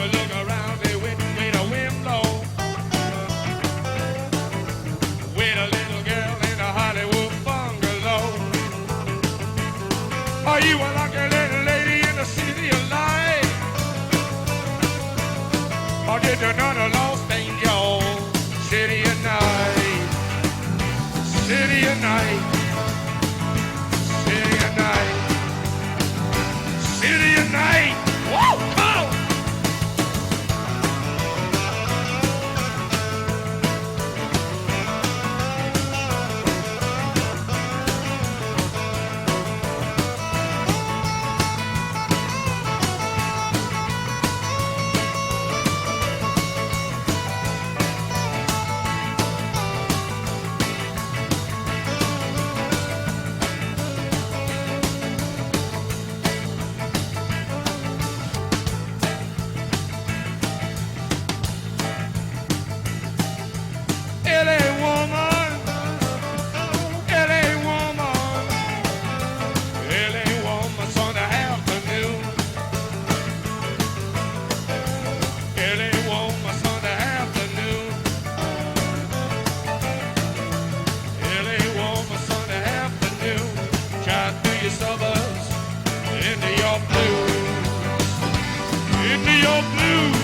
look around me with the wind blow. With a little girl in a Hollywood bungalow. Are you a lucky little lady in the city of light? Or did you know the lost angel? City of night, city of night, city of night, city of night. Woo! Oh! LA woman, LA woman, LA woman Sunday afternoon. LA woman Sunday afternoon. LA woman Sunday afternoon. Drive through your suburbs into your blues, into your blues.